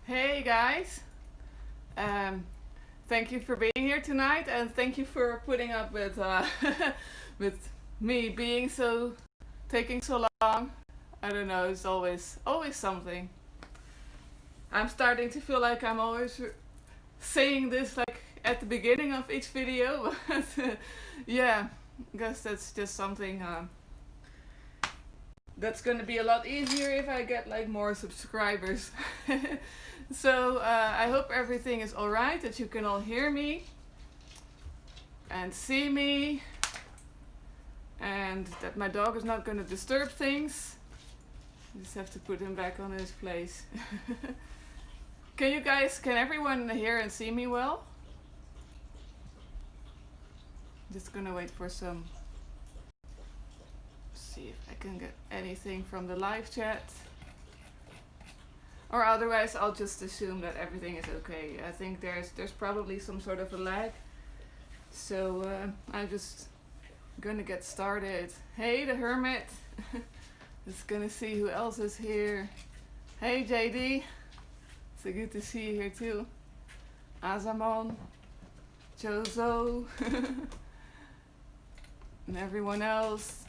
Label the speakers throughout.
Speaker 1: Hey guys, um, thank you for being here tonight, and thank you for putting up with with me being taking so long. I don't know, it's always something. I'm starting to feel like I'm always saying this like at the beginning of each video, but yeah, I guess that's just something that's gonna be a lot easier if I get like more subscribers. So I hope everything is alright, that you can all hear me and see me, and that my dog is not gonna disturb things. I just have to put him back on his place. Can everyone hear and see me well? Just gonna wait for some, see if I can get anything from the live chat. Or otherwise I'll just assume that everything is okay. I think there's probably some sort of a lag. So I'm just gonna get started. Hey, the Hermit. Just gonna see who else is here. Hey, JD. So good to see you here too. Azamon, Jozo, and everyone else.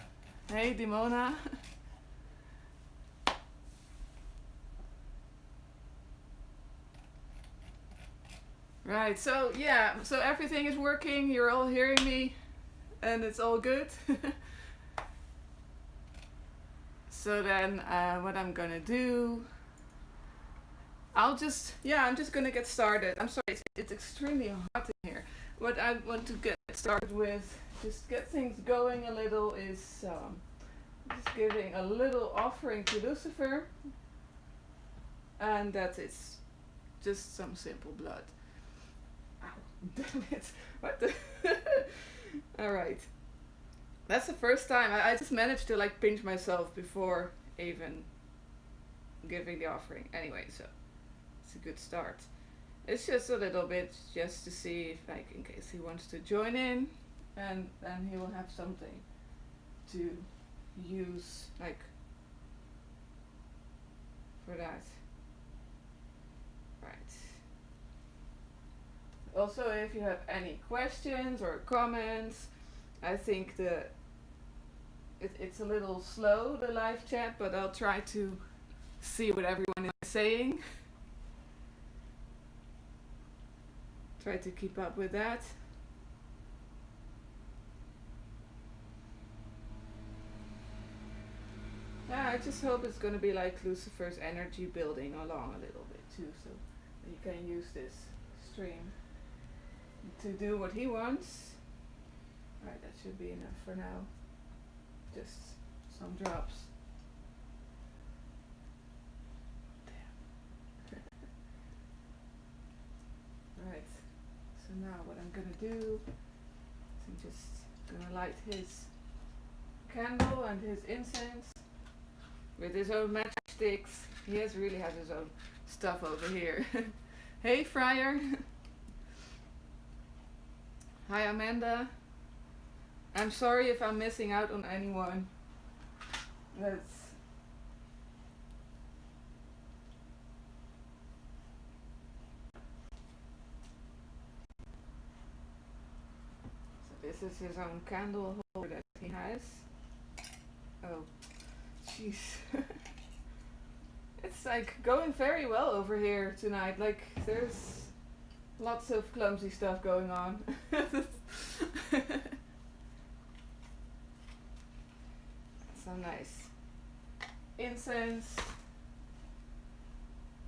Speaker 1: Hey, Dimona. Right, so yeah, so everything is working, you're all hearing me, and it's all good. So then what I'm gonna do, I'm just gonna get started. I'm sorry, it's extremely hot in here. What I want to get started with, just get things going a little, is just giving a little offering to Lucifer, and that is just some simple blood. Ow, damn it, what the? Alright. That's the first time. I just managed to like pinch myself before even giving the offering. Anyway, so it's a good start. It's just a little bit just to see if, like, in case he wants to join in, and then he will have something to use, like, for that. Right. Also, if you have any questions or comments, I think it's a little slow, the live chat, but I'll try to see what everyone is saying. Try to keep up with that. Yeah, I just hope it's going to be like Lucifer's energy building along a little bit too, so you can use this stream to do what he wants. Alright, that should be enough for now. Just some drops. Damn. Right, so now what I'm gonna do is I'm just gonna light his candle and his incense with his own matchsticks. He really has his own stuff over here. Hey, Friar. Hi, Amanda. I'm sorry if I'm missing out on anyone. That's so this is his own candle holder that he has. Oh, jeez. It's like going very well over here tonight. Like there's lots of clumsy stuff going on. Some nice incense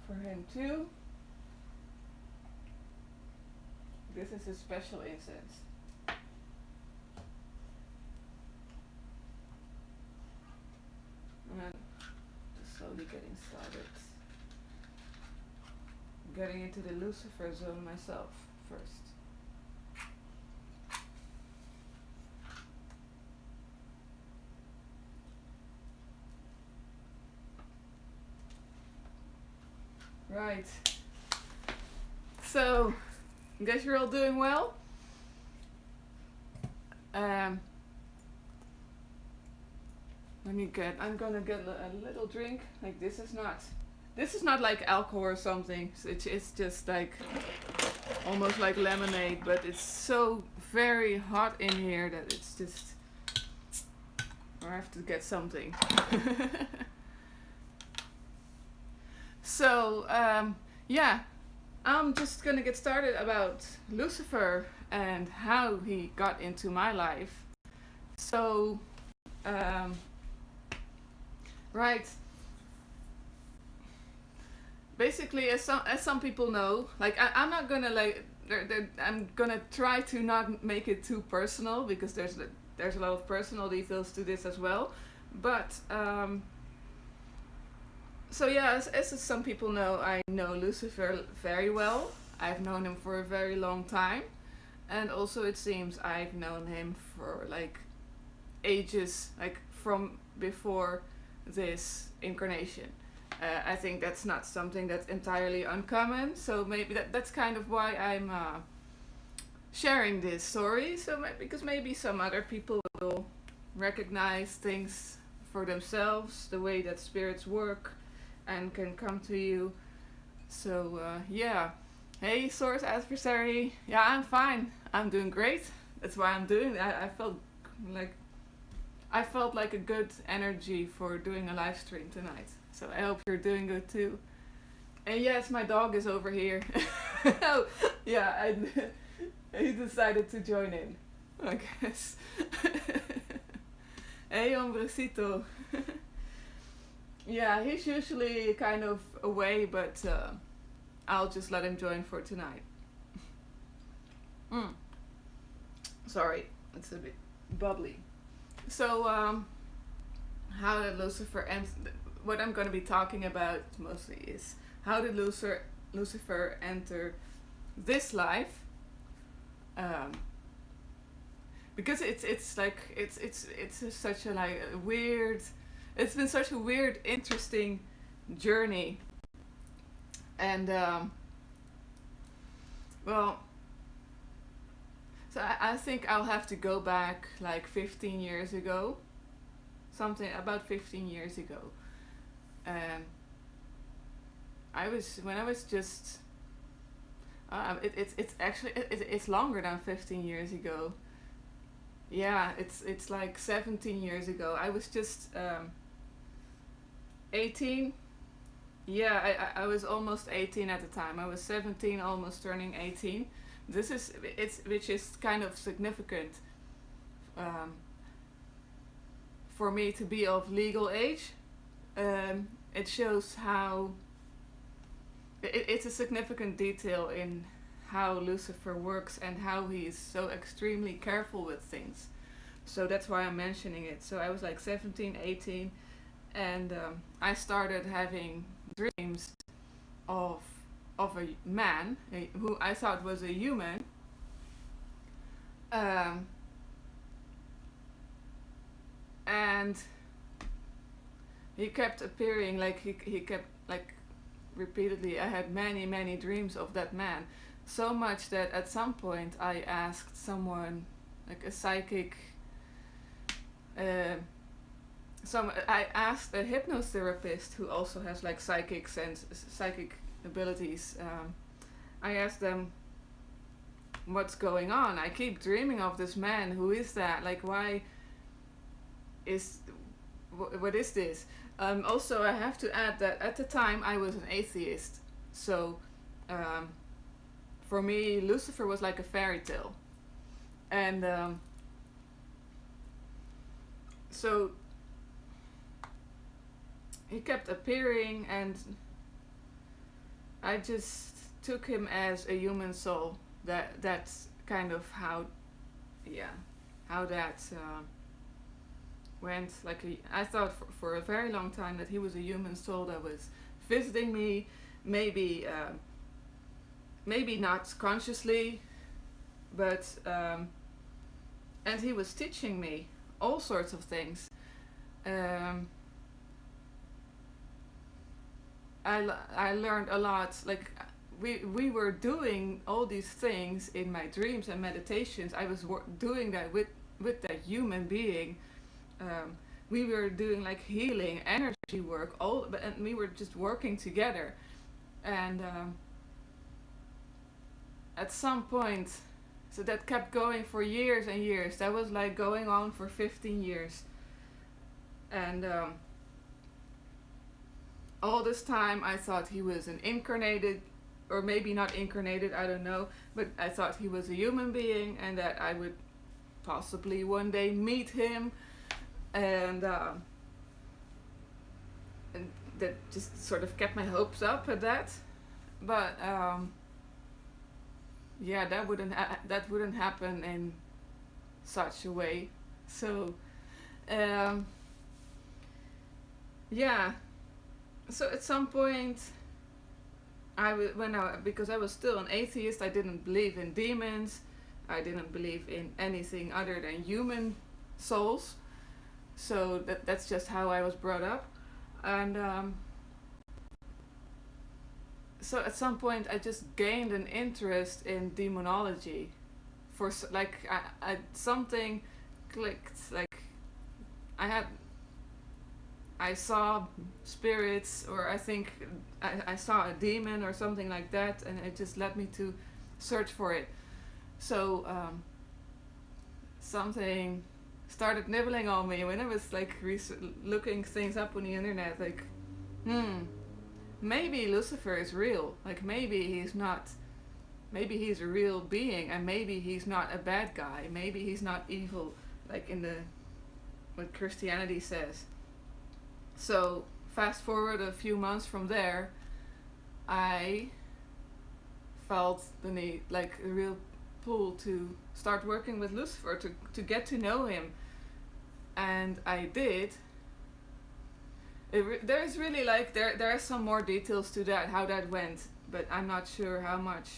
Speaker 1: for him too. This is a special incense. And then just slowly getting started. Getting into the Lucifer zone myself first. Right. So, I guess you're all doing well. I'm gonna get a little drink. Like, this is not This is not like alcohol or something. It's just like almost like lemonade, but it's so very hot in here that it's just. Or I have to get something. So yeah, I'm just gonna get started about Lucifer and how he got into my life. So right, basically, as some people know, like I'm not gonna like I'm gonna try to not make it too personal because there's a lot of personal details to this as well, but so yeah, as some people know, I know Lucifer very well. I've known him for a very long time, and also it seems I've known him for like ages, like from before this incarnation. I think that's not something that's entirely uncommon, so maybe that's kind of why I'm sharing this story. So because maybe some other people will recognize things for themselves, the way that spirits work, and can come to you. So yeah, hey source adversary, yeah, I'm fine. I'm doing great. That's why I'm doing. Like I felt like a good energy for doing a live stream tonight. So I hope you're doing good too. And yes, my dog is over here. Oh, yeah, he decided to join in, I guess. Hey, hombrecito. Yeah, he's usually kind of away, but I'll just let him join for tonight. Sorry, it's a bit bubbly. So, how did Lucifer enter? What I'm going to be talking about mostly is how did Lucifer enter this life? Because it's like it's such a like a weird. It's been such a weird, interesting journey, and well, so I think I'll have to go back like 15 years ago, something about 15 years ago. When I was just it's actually it's longer than 15 years ago. Yeah, it's like 17 years ago. I was just 18. Yeah, I was almost 18 at the time. I was 17, almost turning 18. Which is kind of significant for me to be of legal age. It shows how it's a significant detail in how Lucifer works and how he's so extremely careful with things. So that's why I'm mentioning it. So I was like 17, 18, and I started having dreams of a man who I thought was a human. And he kept appearing, like he kept like repeatedly. I had many dreams of that man, so much that at some point I asked someone, like a psychic, I asked a hypnotherapist who also has like psychic abilities. I asked them, what's going on? I keep dreaming of this man. Who is that? Like, why is what is this? Also, I have to add that at the time I was an atheist, so for me Lucifer was like a fairy tale, and so he kept appearing, and I just took him as a human soul. That's kind of how that went. Like I thought for a very long time that he was a human soul that was visiting me, maybe not consciously, but and he was teaching me all sorts of things. I learned a lot. Like we were doing all these things in my dreams and meditations. I was doing that with that human being, we were doing like healing, energy work, and we were just working together. And at some point, so that kept going for years and years. That was like going on for 15 years. And all this time I thought he was an incarnated, or maybe not incarnated, I don't know, but I thought he was a human being and that I would possibly one day meet him. And that just sort of kept my hopes up at that. But yeah, that wouldn't happen in such a way. So yeah, so at some point because I was still an atheist, I didn't believe in demons, I didn't believe in anything other than human souls. So that's just how I was brought up. And so at some point I just gained an interest in demonology. For like I something clicked. Like I saw spirits, or I think I saw a demon or something like that, and it just led me to search for it. So something started nibbling on me when I was like looking things up on the internet, like, maybe Lucifer is real. Like maybe he's not. Maybe he's a real being, and maybe he's not a bad guy. Maybe he's not evil, like in what Christianity says. So fast forward a few months from there, I felt the need, like a real pull to start working with Lucifer, to get to know him. And I did. There's really like, there are some more details to that, how that went, but I'm not sure how much,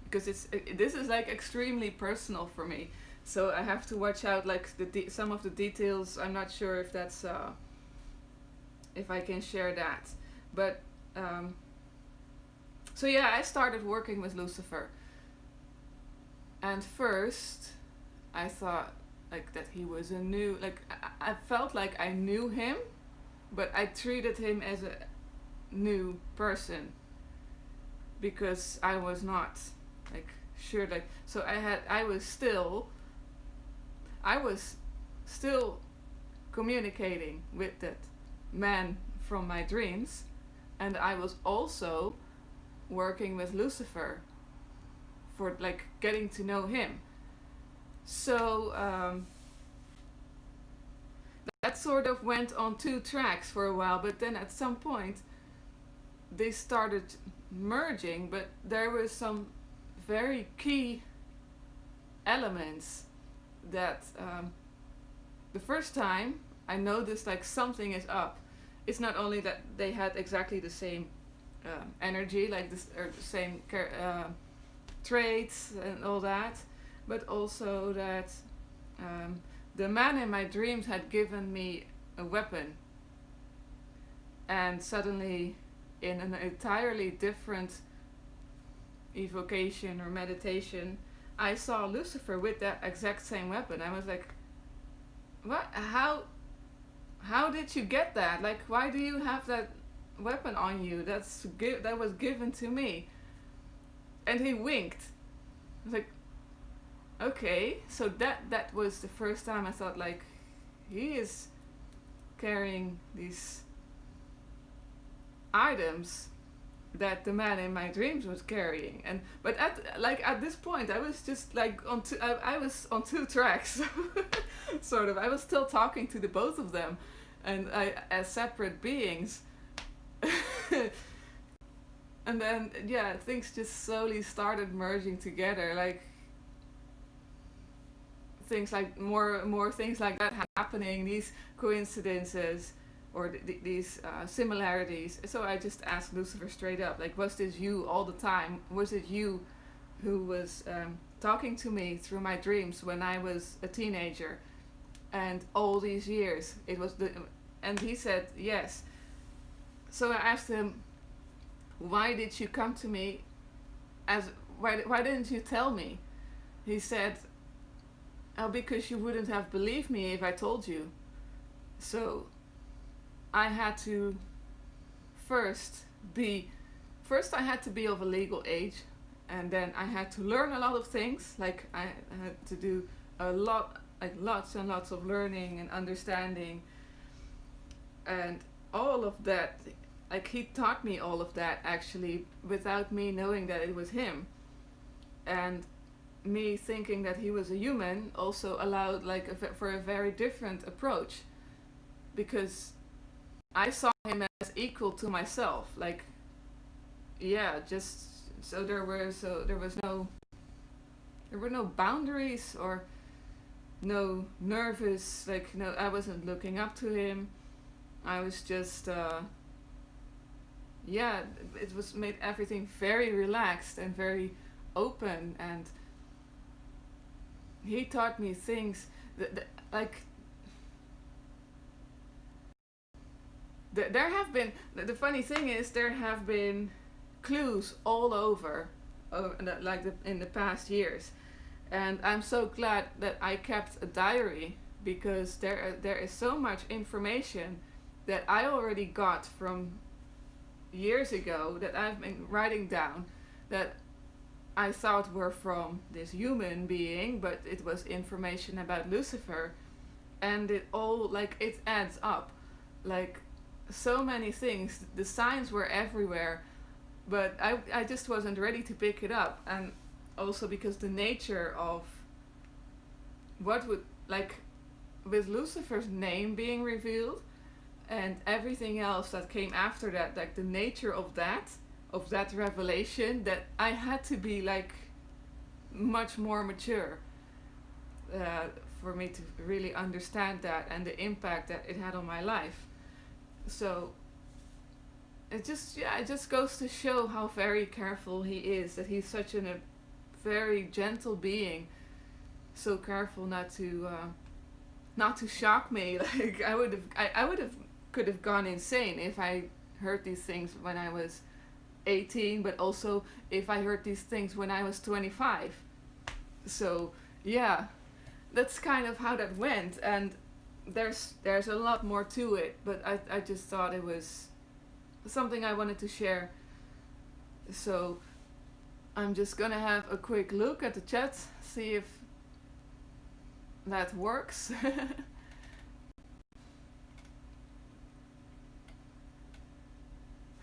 Speaker 1: because this is like extremely personal for me. So I have to watch out, like some of the details. I'm not sure if that's if I can share that. But so yeah, I started working with Lucifer. And first I thought like that he was a new, like I felt like I knew him, but I treated him as a new person because I was not like sure, like, so I was still communicating with that man from my dreams, and I was also working with Lucifer for like getting to know him. So that sort of went on two tracks for a while, but then at some point they started merging, but there were some very key elements that the first time I noticed like something is up. It's not only that they had exactly the same energy, like this, or the same traits and all that, but also that the man in my dreams had given me a weapon, and suddenly in an entirely different evocation or meditation, I saw Lucifer with that exact same weapon. I was like, what? How did you get that? Like, why do you have that weapon on you? That was given to me. And he winked. I was like, okay. So that was the first time I thought, like, he is carrying these items that the man in my dreams was carrying. And but at this point I was just like I was on two tracks. Sort of. I was still talking to the both of them, and as separate beings. And then yeah, things just slowly started merging together, like things like more things like that happening, these coincidences or these similarities. So I just asked Lucifer straight up, like, was this you all the time? Was it you who was talking to me through my dreams when I was a teenager, and all these years it was and he said yes. So I asked him, why did you come to me why didn't you tell me? He said, oh, because you wouldn't have believed me if I told you. So I had to first be first I had to be of a legal age, and then I had to learn a lot of things. Like I had to do a lot, like lots and lots of learning and understanding, and all of that. Like he taught me all of that actually without me knowing that it was him, and me thinking that he was a human also allowed like for a very different approach, because I saw him as equal to myself. Like yeah, just there were no boundaries or no nervous, like no, I wasn't looking up to him. I was just yeah, it was made everything very relaxed and very open, and he taught me things that like there have been, the funny thing is there have been clues all over, like in the past years, and I'm so glad that I kept a diary, because there is so much information that I already got from years ago that I've been writing down, that I thought were from this human being, but it was information about Lucifer, and it all, like, it adds up. Like so many things, the signs were everywhere, but I just wasn't ready to pick it up. And also because the nature of what would, like, with Lucifer's name being revealed and everything else that came after that, like the nature of that revelation, that I had to be like much more mature for me to really understand that and the impact that it had on my life. So it just goes to show how very careful he is, that he's such a very gentle being, so careful not to shock me. Like I would have could have gone insane if I heard these things when I was 18, but also if I heard these things when I was 25. So yeah, that's kind of how that went, and there's a lot more to it, but I just thought it was something I wanted to share. So I'm just gonna have a quick look at the chat, see if that works.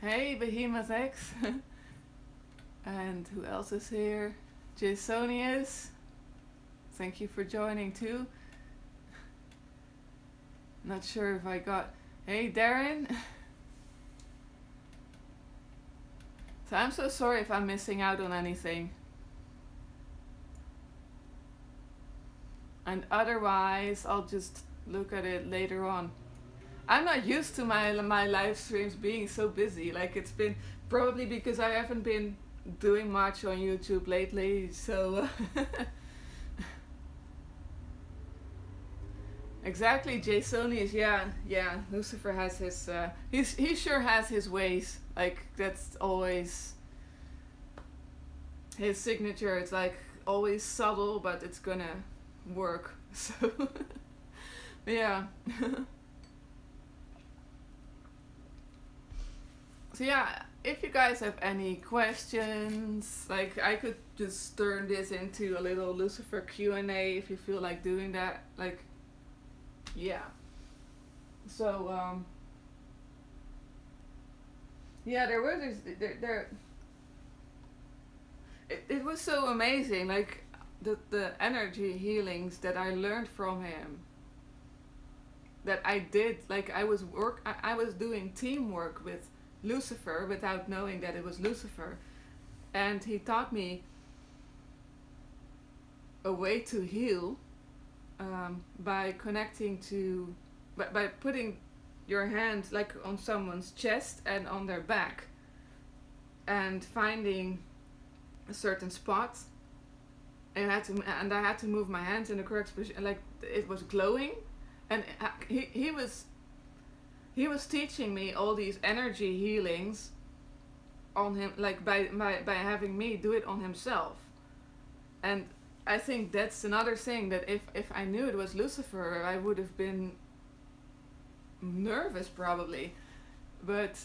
Speaker 1: Hey, Behemoth X. And who else is here? Jasonius. Thank you for joining too. Not sure if I got... Hey, Darren. So I'm so sorry if I'm missing out on anything. And otherwise, I'll just look at it later on. I'm not used to my live streams being so busy. Like, it's been probably because I haven't been doing much on YouTube lately. So exactly, Jasonius. Yeah. Lucifer has his. He sure has his ways. Like, that's always his signature. It's like always subtle, but it's gonna work. So yeah. So yeah, if you guys have any questions, like I could just turn this into a little Lucifer Q&A if you feel like doing that. Like, yeah. So yeah, there were there it was so amazing, like the energy healings that I learned from him, that I did. Like I was doing teamwork with Lucifer without knowing that it was Lucifer, and he taught me a way to heal by connecting to by putting your hand like on someone's chest and on their back, and finding a certain spot, and I had to move my hands in the correct position, like it was glowing, and he was teaching me all these energy healings on him, like by having me do it on himself. And I think that's another thing, that if I knew it was Lucifer, I would have been nervous probably, but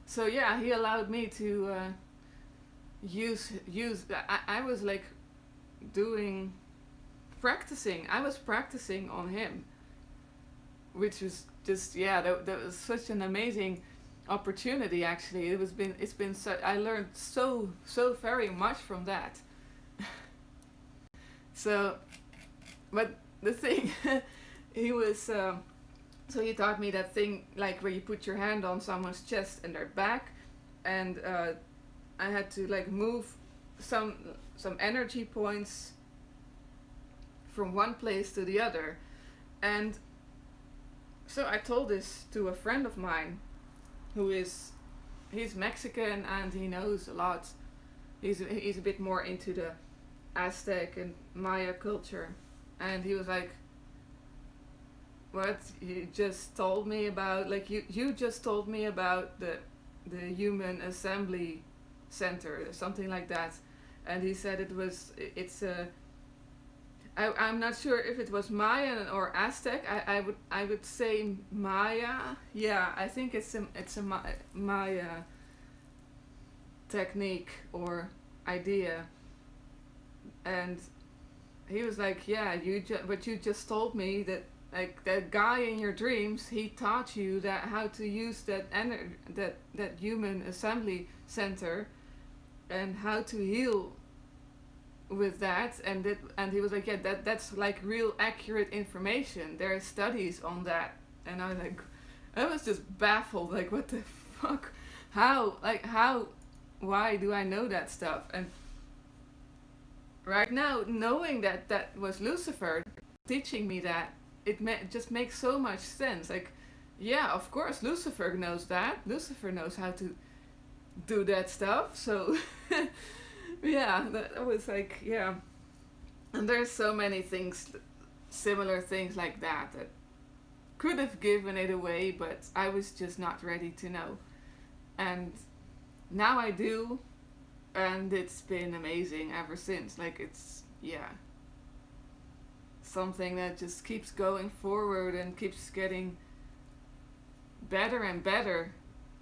Speaker 1: so yeah, he allowed me to use. I was like doing practicing. I was practicing on him, which was just yeah. That was such an amazing opportunity. Actually, it's been so I learned so very much from that. So, but the thing, he was. So he taught me that thing like where you put your hand on someone's chest and their back, and I had to like move some energy points from one place to the other, and so I told this to a friend of mine, he's Mexican and he knows a lot. He's a bit more into the Aztec and Maya culture, and he was like, what you just told me about, like you just told me about the human assembly center or something like that, and he said it's a I'm not sure if it was Mayan or Aztec. I would say Maya. Yeah, I think it's a Maya technique or idea. And he was like, yeah, but you just told me that like that guy in your dreams, he taught you that how to use that human assembly center and how to heal with that, and he was like, yeah, that's like real accurate information. There are studies on that, and I was just baffled, like what the fuck, how why do I know that stuff? And right now, knowing that was Lucifer teaching me that, just makes so much sense. Like, yeah, of course Lucifer knows that. Lucifer knows how to do that stuff. So yeah, that was like, yeah. And there's so many things, similar things like that could have given it away, but I was just not ready to know. And now I do, and it's been amazing ever since. Like, it's, yeah, something that just keeps going forward and keeps getting better and better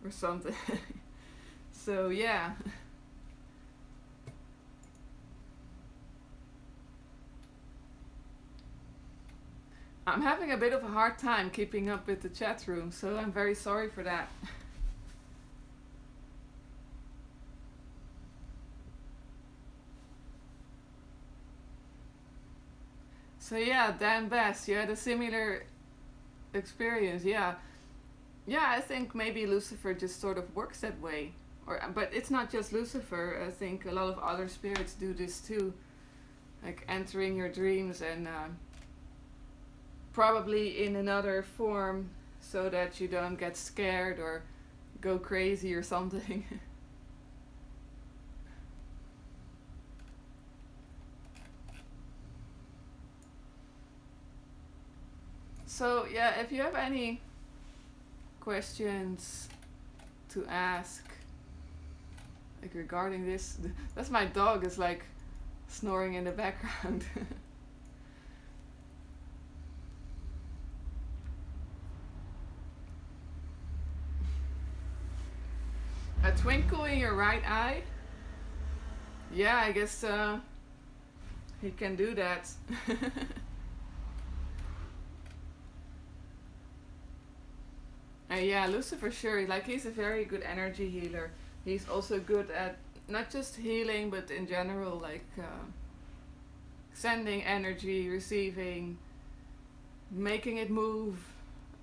Speaker 1: or something. So yeah. I'm having a bit of a hard time keeping up with the chat room, so I'm very sorry for that. So yeah, Dan Bass, you had a similar experience, yeah. Yeah, I think maybe Lucifer just sort of works that way. But it's not just Lucifer, I think a lot of other spirits do this too. Like entering your dreams and probably in another form so that you don't get scared or go crazy or something. So yeah, if you have any questions to ask, like regarding this, that's my dog is like snoring in the background. A twinkle in your right eye? Yeah, I guess he can do that. Yeah, Lucifer, sure. Like, he's a very good energy healer. He's also good at not just healing, but in general, like sending energy, receiving, making it move.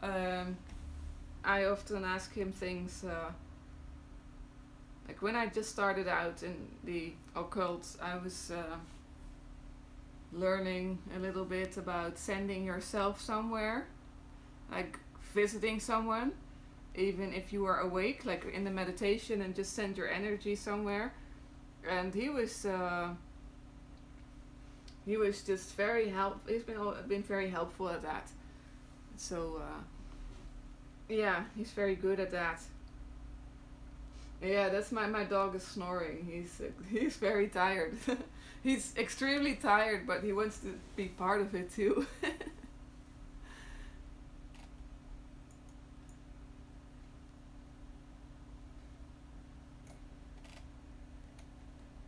Speaker 1: I often ask him things. Like when I just started out in the occult, I was learning a little bit about sending yourself somewhere, like visiting someone, even if you are awake, like in the meditation, and just send your energy somewhere. And he was just very He's been very helpful at that. So yeah, he's very good at that. Yeah, that's my dog is snoring. He's very tired. He's extremely tired, but he wants to be part of it too.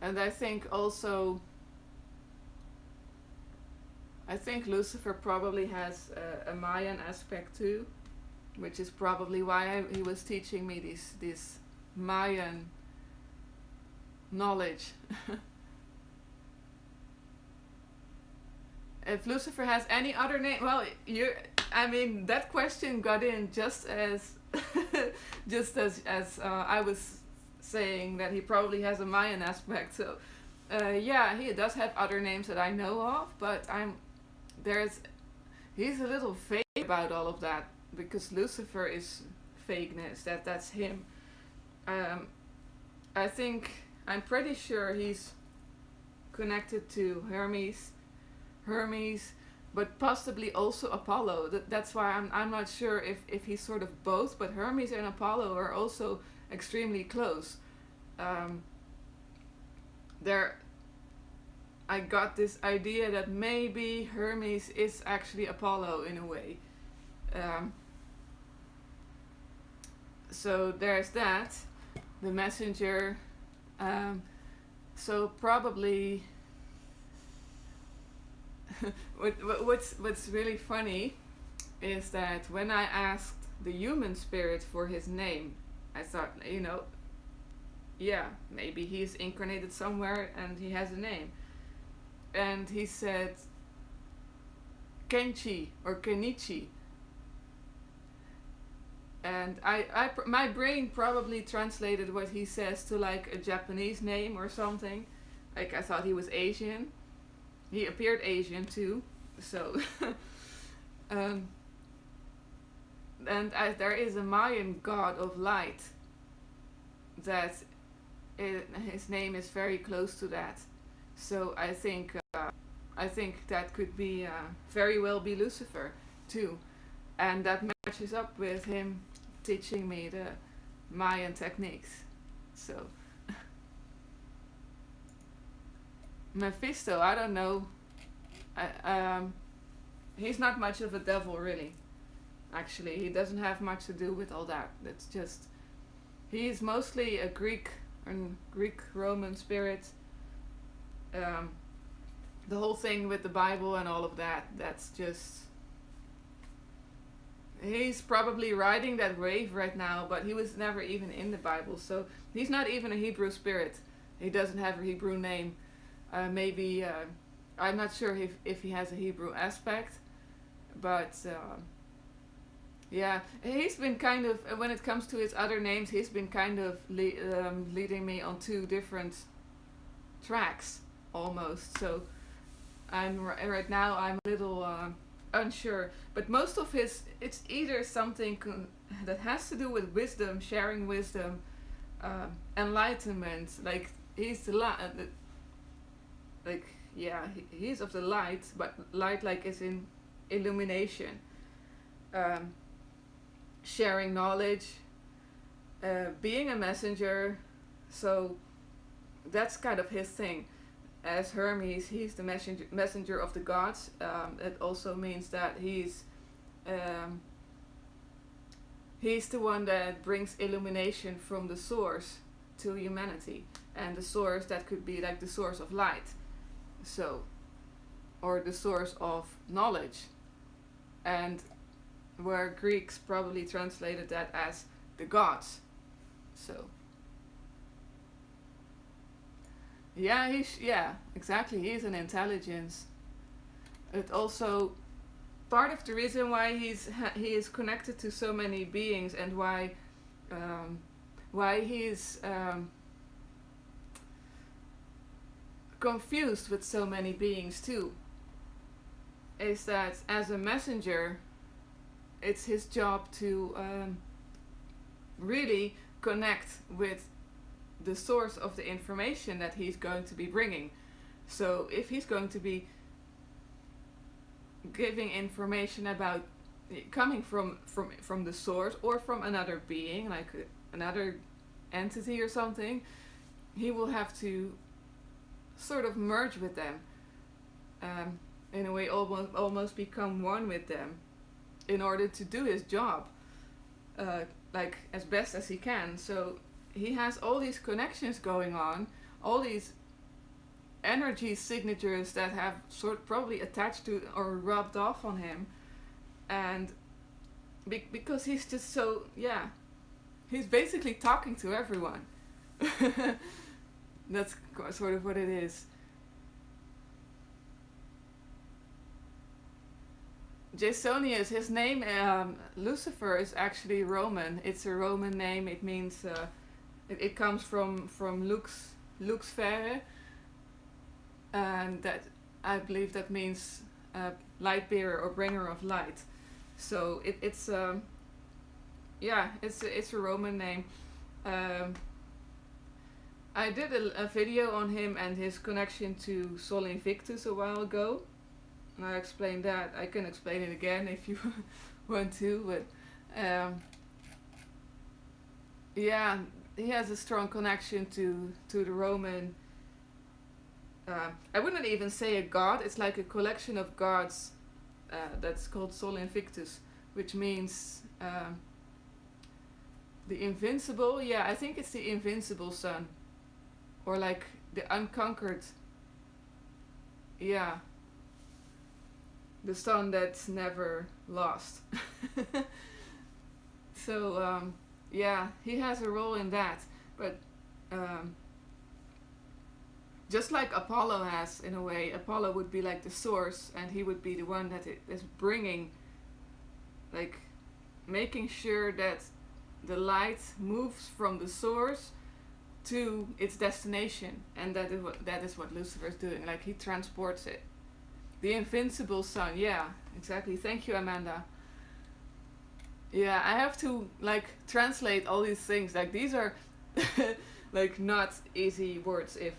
Speaker 1: And I think also, I think Lucifer probably has a Mayan aspect too, which is probably why he was teaching me this Mayan knowledge. If Lucifer has any other name, well, I mean, that question got in just as, just as I was saying that he probably has a Mayan aspect. So, yeah, he does have other names that I know of, but there's, he's a little fake about all of that because Lucifer is fakeness. That's him. I think I'm pretty sure he's connected to Hermes, but possibly also Apollo. That's why I'm not sure if he's sort of both, but Hermes and Apollo are also extremely close. There, I got this idea that maybe Hermes is actually Apollo in a way. So there's that, the messenger. So probably what's really funny is that when I asked the human spirit for his name, I thought, yeah, maybe he's incarnated somewhere and he has a name. And he said Kenchi or Kenichi. And my brain probably translated what he says to like a Japanese name or something. Like I thought he was Asian. He appeared Asian too, so. And there is a Mayan god of light that his name is very close to that. So I think that could be very well be Lucifer too, and that matches up with him teaching me the Mayan techniques. So. Mephisto, I don't know. He's not much of a devil, really. Actually, he doesn't have much to do with all that. It's just he's mostly a Greek Roman spirit. The whole thing with the Bible and all of that. That's just he's probably riding that wave right now, but he was never even in the Bible, so he's not even a Hebrew spirit. He doesn't have a Hebrew name. Maybe I'm not sure if he has a Hebrew aspect, but yeah, he's been kind of, when it comes to his other names, he's been kind of leading me on two different tracks almost. So right now I'm a little unsure, but most of it's either something that has to do with wisdom, sharing wisdom, enlightenment. Like he's he's of the light, but light like is in illumination, sharing knowledge, being a messenger. So that's kind of his thing. As Hermes, he's the messenger of the gods. It also means that he's the one that brings illumination from the source to humanity, and the source that could be like the source of light. So, or the source of knowledge, and where Greeks probably translated that as the gods. So, yeah, exactly. He's an intelligence. It also part of the reason why he is connected to so many beings, and why he's confused with so many beings too, is that as a messenger, it's his job to really connect with the source of the information that he's going to be bringing. So if he's going to be giving information about coming from the source or from another being, like another entity or something, he will have to sort of merge with them, in a way almost become one with them, in order to do his job, like as best as he can. So he has all these connections going on, all these energy signatures that have sort probably attached to or rubbed off on him, and because he's just so, yeah, he's basically talking to everyone. That's sort of what it is. Jasonius, his name, Lucifer, is actually Roman. It's a Roman name. It means it comes from lux fere, and that, I believe that means light bearer or bringer of light. So it's yeah, it's a Roman name. Um, I did a video on him and his connection to Sol Invictus a while ago. And I explained that. I can explain it again if you want to, but yeah, he has a strong connection to the Roman. I wouldn't even say a god. It's like a collection of gods that's called Sol Invictus, which means the invincible. Yeah, I think it's the invincible sun, or like the unconquered. Yeah, the sun that's never lost. So yeah, he has a role in that, but just like Apollo has, in a way, Apollo would be like the source, and he would be the one that is bringing, like, making sure that the light moves from the source to its destination, and that is what Lucifer is doing. Like, he transports it. The invincible sun, yeah, exactly. Thank you, Amanda. Yeah, I have to like translate all these things. Like, these are like not easy words if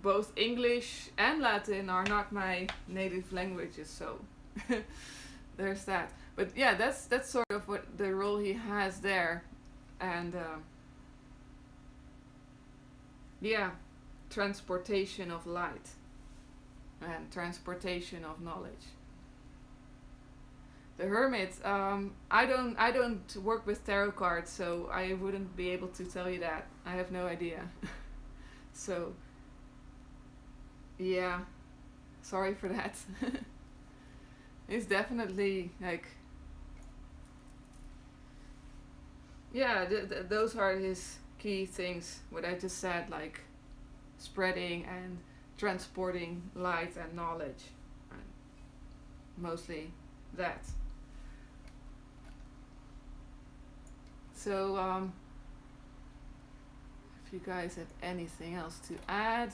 Speaker 1: both English and Latin are not my native languages, so there's that. But yeah, that's sort of what the role he has there, and yeah, transportation of light and transportation of knowledge. The Hermit, I don't work with tarot cards, so I wouldn't be able to tell you that. I have no idea. So yeah, sorry for that. It's definitely like, yeah, those are his key things. What I just said, like spreading and transporting light and knowledge, and mostly that. So if you guys have anything else to add.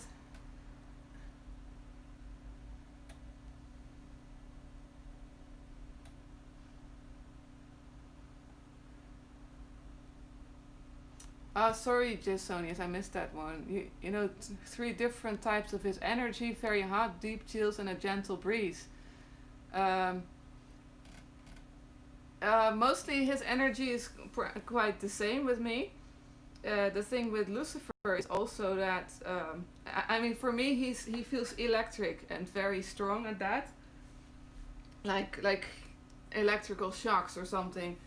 Speaker 1: Sorry, Jasonius, I missed that one. You know, 3 different types of his energy: very hot, deep chills, and a gentle breeze. Um, Mostly his energy is quite the same with me. The thing with Lucifer is also that I mean, for me, he feels electric and very strong at that, like electrical shocks or something.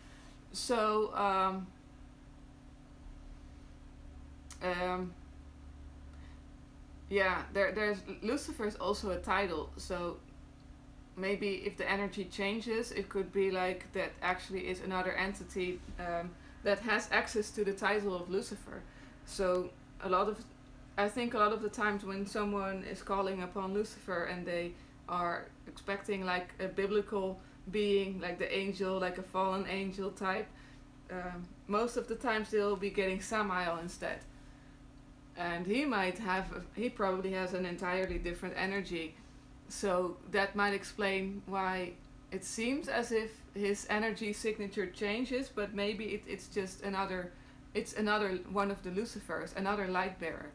Speaker 1: So yeah, there's Lucifer is also a title, so maybe if the energy changes, it could be like that actually is another entity that has access to the title of Lucifer. So I think a lot of the times when someone is calling upon Lucifer and they are expecting like a biblical being, like the angel, like a fallen angel type, most of the times they'll be getting Samael instead. And he probably has an entirely different energy. So that might explain why it seems as if his energy signature changes, but maybe it's just another one of the Lucifers, another light bearer.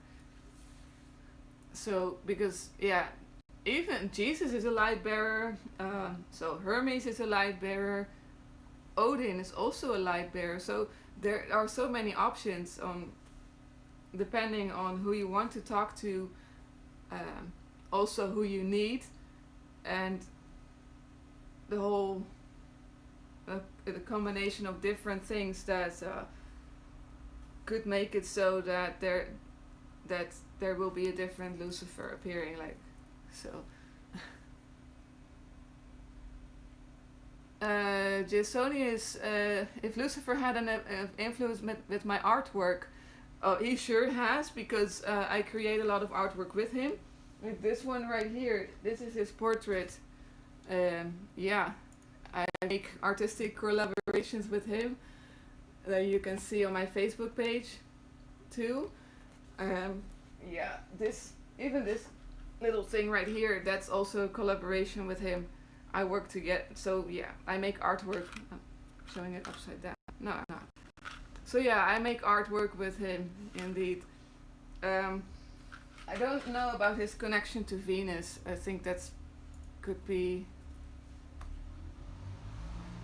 Speaker 1: So, because, yeah, even Jesus is a light bearer, so Hermes is a light bearer, Odin is also a light bearer, so there are so many options on depending on who you want to talk to, also who you need, and the whole the combination of different things that could make it so that there will be a different Lucifer appearing, like so. Jasonius, if Lucifer had an influence with my artwork, oh, he sure has, because I create a lot of artwork with him. Like this one right here, this is his portrait. Yeah, I make artistic collaborations with him that you can see on my Facebook page too. Yeah, even this little thing right here, that's also a collaboration with him. I work to get, so yeah, I make artwork. I'm showing it upside down. No, I'm not. So yeah, I make artwork with him, indeed. I don't know about his connection to Venus. I think that's could be.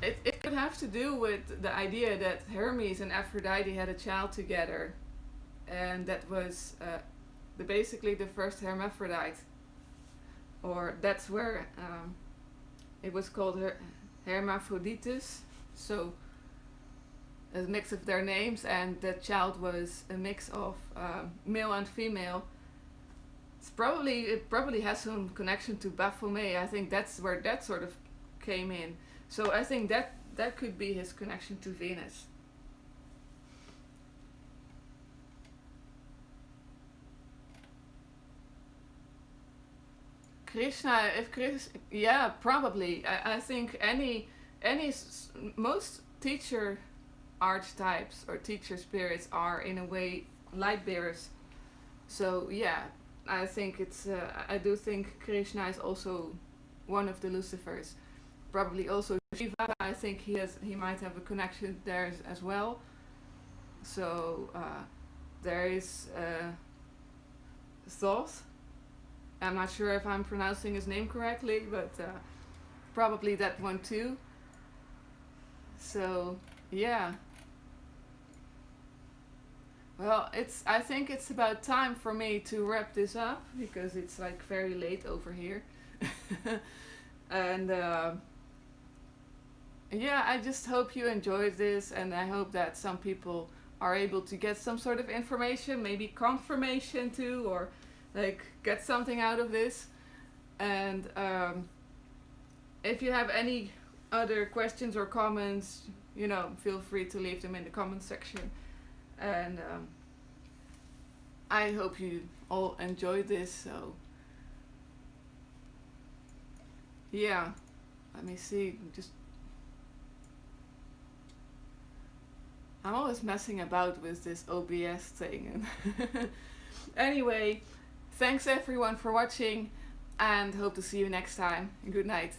Speaker 1: It could have to do with the idea that Hermes and Aphrodite had a child together, and that was basically the first hermaphrodite, or that's where it was called hermaphroditus. So a mix of their names, and the child was a mix of male and female. It probably has some connection to Baphomet. I think that's where that sort of came in. So I think that could be his connection to Venus. Krishna, if Krishna, yeah, probably. I think most teacher archetypes or teacher spirits are in a way light bearers. So yeah, I think I do think Krishna is also one of the Lucifers. Probably also Shiva. I think he might have a connection there as well. So there is Thoth. I'm not sure if I'm pronouncing his name correctly, but probably that one too. So yeah. Well, I think it's about time for me to wrap this up, because it's like very late over here. And yeah, I just hope you enjoyed this, and I hope that some people are able to get some sort of information, maybe confirmation too, or like get something out of this. And if you have any other questions or comments, feel free to leave them in the comment section. And I hope you all enjoyed this. So yeah, let me see. I'm always messing about with this OBS thing. Anyway, thanks everyone for watching, and hope to see you next time. Good night.